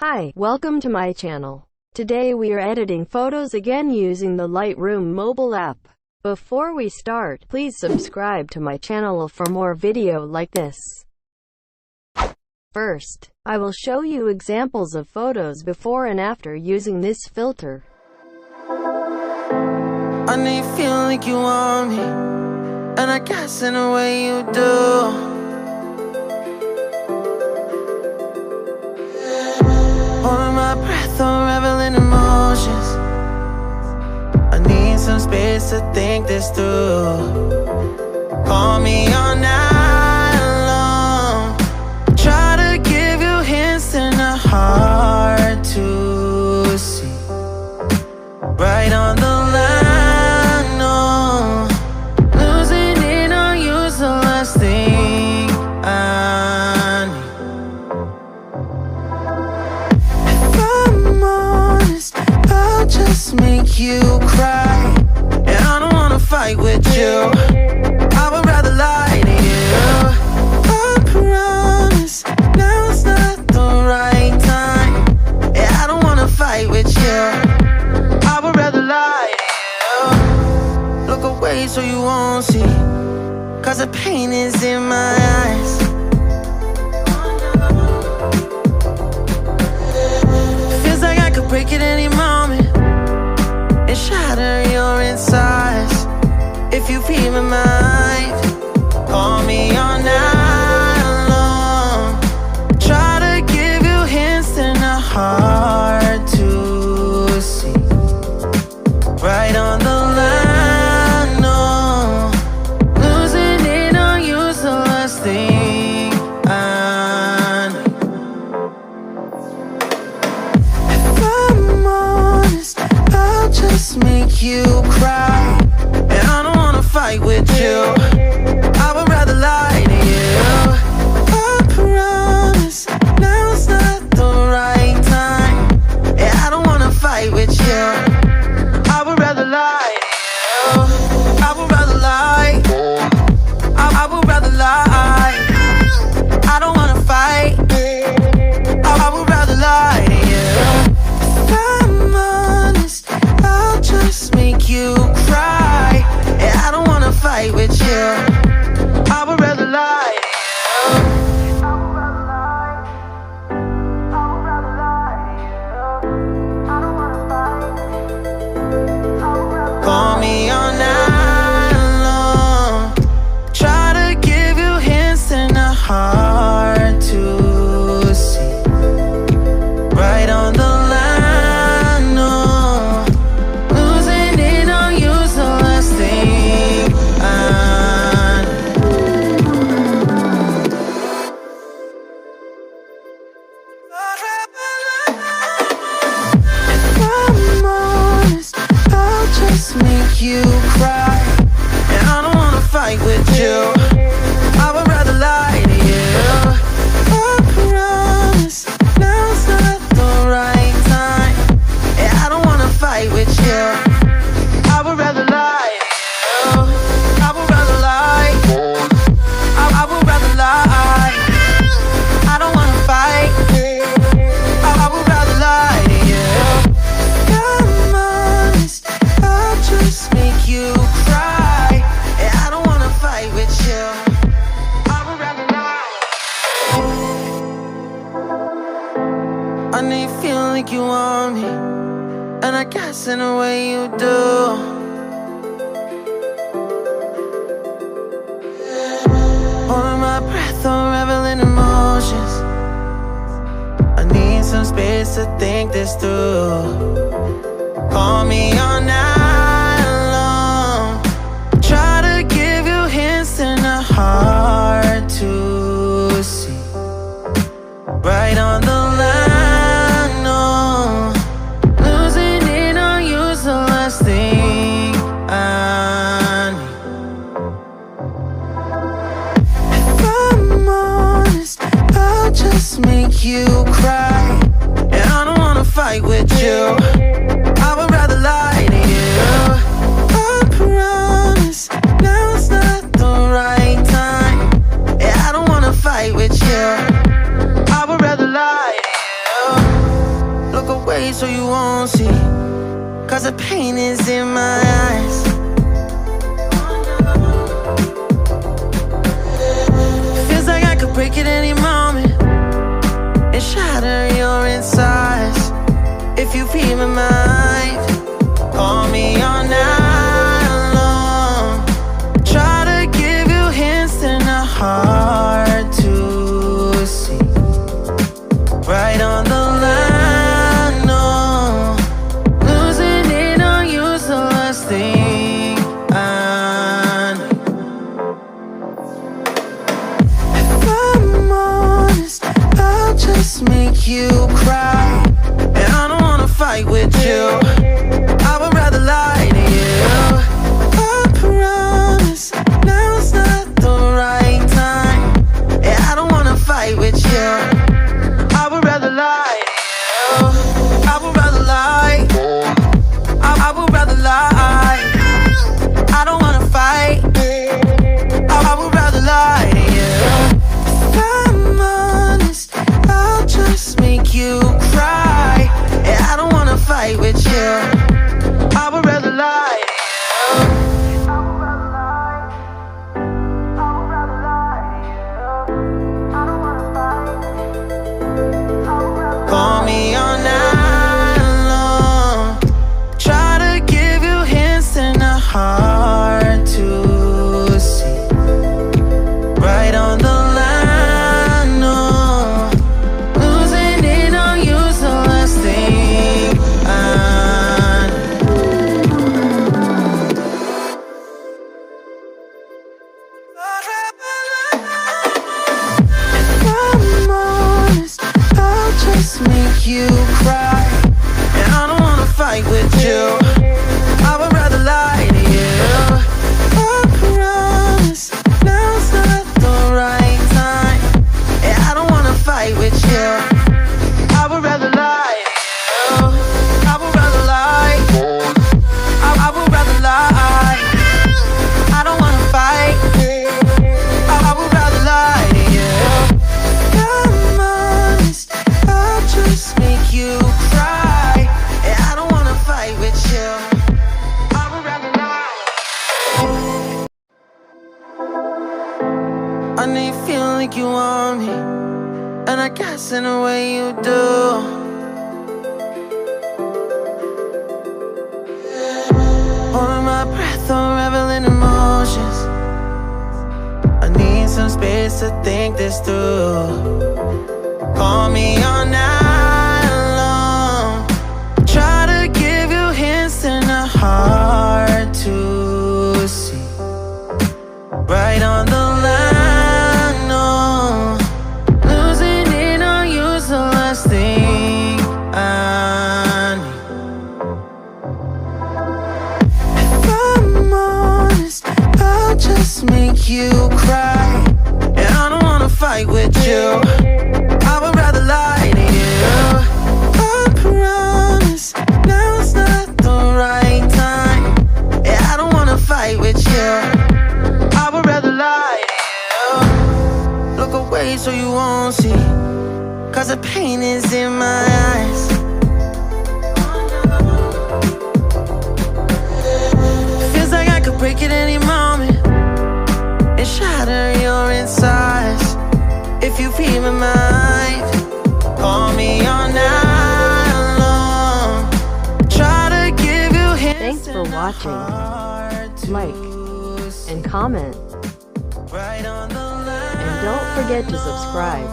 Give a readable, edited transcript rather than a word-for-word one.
Hi, welcome to my channel. Today we are editing photos again using the Lightroom mobile app. Before we start, please subscribe to my channel for more video like this. First, I will show you examples of photos before and after using this filter. I know you feel like you want me, and I guess in a way you do. Holding my breath, I'm reveling emotions. I need some space to think this through. Call me all night long. Try to give you hints and a hard to see. Right on the line, no. Losing it on you's the last thing I need. If I'm honest, I'll just make you cry. And I don't wanna fight with you, I would rather lie to you. I promise, now's not the right time. Yeah, I don't wanna fight with you, I would rather lie to you. Look away so you won't see, cause the pain is in my eyes. Feels like I could break at any moment and shatter your insides. If you feel my mind, call me all night long. Try to give you hints and a hard to see. Right on the line, no. Losing it on you's the last thing I need. If I'm honest, I'll just make you cry. And I don't wanna fight with you, I would rather lie to you. I promise, now's not the right time. Yeah, I don't wanna fight with you, I would rather lie to you. I would rather lie, I would rather lie. I don't wanna fight, I would rather lie to you. If I'm honest, I'll just make you cry. Yeah, I don't wanna fight with you, I would rather lie to you. Call me all night long. Try to give you hints and a hard to see. Right on the line, no. Losing it on you's the last thing I need. If I'm honest, I'll just make you cry. And I don't wanna fight with you, I would rather lie to you. I promise, now's not the right time. Yeah, I don't wanna fight with you, I would rather lie to you. I would rather lie, I would rather lie. I don't wanna fight, I would rather lie to you. I'm honest, I'll just make you cry. Yeah, I don't wanna fight with you, I would rather lie. I know you feel like you want me, and I guess in a way you do. Holding my breath, I'm reveling emotions. I need some space to think this through. Call me all night long. Try to give you hints and a hard to see. Right on the line, no. Losing it on you's the last thing I need. If I'm honest, I'll just make you cry. And I don't wanna fight with you, I would rather lie to you. Look away so you won't see, 'cause the pain is in my eyes. Feels like I could break at any moment and shatter your insides. If you feel my mind, call me all night long. Try to give you hints that are hard to see. Right on the line, no. Losing it on you's the last thing I need. If I'm honest, I'll just make you cry. And I don't wanna fight with you, I would rather lie to you. I promise, now's not the right time. And I don't wanna fight with you, I would rather lie to you. I would rather lie, I would rather lie. I don't wanna fight, I would rather lie to you. If I'm honest, I'll just make you cry. And I don't wanna fight with you, I would rather lie to you. Call me all night long. Try to give you hints that are hard to see. Right on the line, no. Losing it on you's the last thing I need. If I'm honest, I'll just make you cry. And I don't wanna fight with you, I would rather lie to you. I promise, now's not the right time. And I don't wanna fight with you, I would rather lie to you. I would rather lie, I would rather lie. I don't wanna fight, I would rather lie to you. I'm honest, I'll just make you cry. And I don't wanna fight with you, I would rather lie. I know you feel like you want me, and I guess in a way you do. Holding my breath, unraveling emotions. I need some space to think this through. Call me all night long. Try to give you hints that are hard to see. Right on the line, no. Losing it on you's the last thing I need. If I'm honest, I'll just make you cry. And I don't wanna fight with you, I would rather lie to you. I promise, now's not the right time. And I don't wanna fight with you, I would rather lie to you. Look away so you won't see, 'cause the pain is in my eyes. Feels like I could break at any moment and shatter your insides. If you feel my mind, call me all night long. Try to give you hints. Thanks for watching. Like and comment. Right on the line. And don't forget to subscribe.